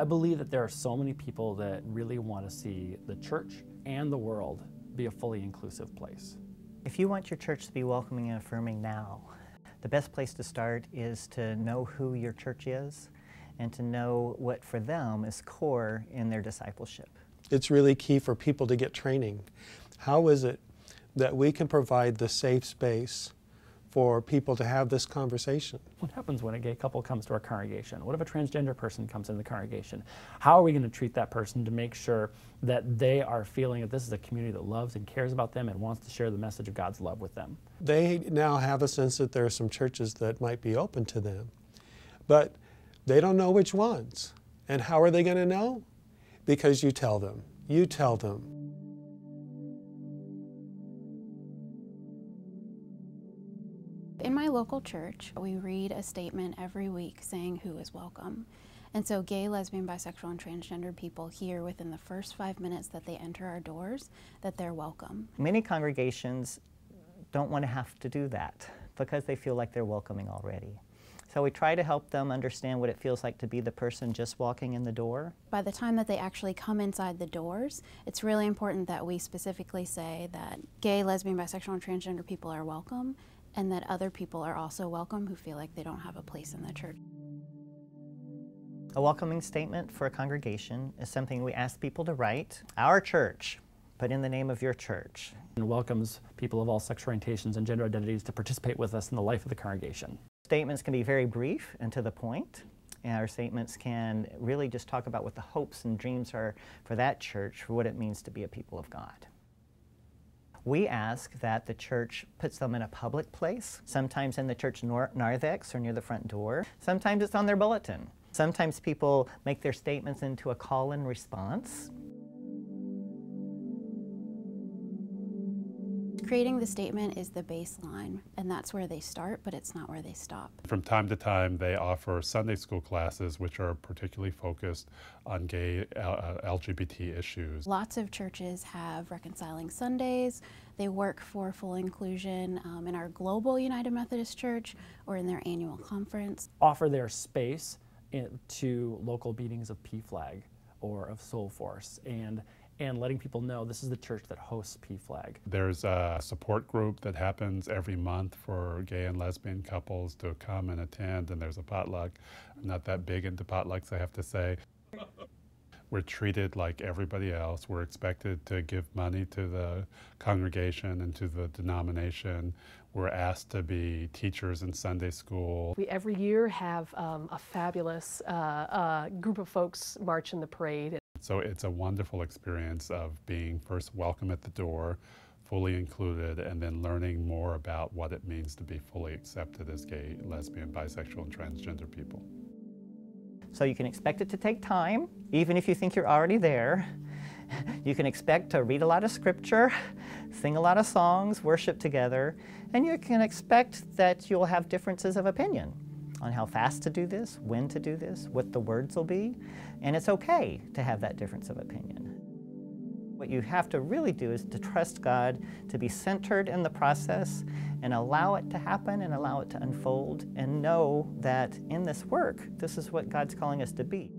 I believe that there are so many people that really want to see the church and the world be a fully inclusive place. If you want your church to be welcoming and affirming now, the best place to start is to know who your church is and to know what for them is core in their discipleship. It's really key for people to get training. How is it that we can provide the safe space for people to have this conversation? What happens when a gay couple comes to our congregation? What if a transgender person comes in the congregation? How are we going to treat that person to make sure that they are feeling that this is a community that loves and cares about them and wants to share the message of God's love with them? They now have a sense that there are some churches that might be open to them, but they don't know which ones. And how are they going to know? Because you tell them. You tell them. In my local church, we read a statement every week saying who is welcome. And so gay, lesbian, bisexual, and transgender people hear within the first 5 minutes that they enter our doors that they're welcome. Many congregations don't want to have to do that because they feel like they're welcoming already. So we try to help them understand what it feels like to be the person just walking in the door. By the time that they actually come inside the doors, it's really important that we specifically say that gay, lesbian, bisexual, and transgender people are welcome, and that other people are also welcome who feel like they don't have a place in the church. A welcoming statement for a congregation is something we ask people to write. Our church, put in the name of your church. And welcomes people of all sexual orientations and gender identities to participate with us in the life of the congregation. Statements can be very brief and to the point. And our statements can really just talk about what the hopes and dreams are for that church, for what it means to be a people of God. We ask that the church puts them in a public place, sometimes in the church narthex or near the front door. Sometimes it's on their bulletin. Sometimes people make their statements into a call and response. Creating the statement is the baseline, and that's where they start, but it's not where they stop. From time to time, they offer Sunday school classes, which are particularly focused on gay LGBT issues. Lots of churches have Reconciling Sundays. They work for full inclusion in our global United Methodist Church or in their annual conference. Offer their space to local meetings of PFLAG or of Soul Force and letting people know this is the church that hosts PFLAG. There's a support group that happens every month for gay and lesbian couples to come and attend, and there's a potluck. I'm not that big into potlucks, I have to say. We're treated like everybody else. We're expected to give money to the congregation and to the denomination. We're asked to be teachers in Sunday school. We every year have a fabulous group of folks march in the parade. So it's a wonderful experience of being first welcome at the door, fully included, and then learning more about what it means to be fully accepted as gay, lesbian, bisexual, and transgender people. So you can expect it to take time, even if you think you're already there. You can expect to read a lot of scripture, sing a lot of songs, worship together, and you can expect that you'll have differences of opinion on how fast to do this, when to do this, what the words will be, and it's okay to have that difference of opinion. What you have to really do is to trust God, to be centered in the process, and allow it to happen and allow it to unfold, and know that in this work, this is what God's calling us to be.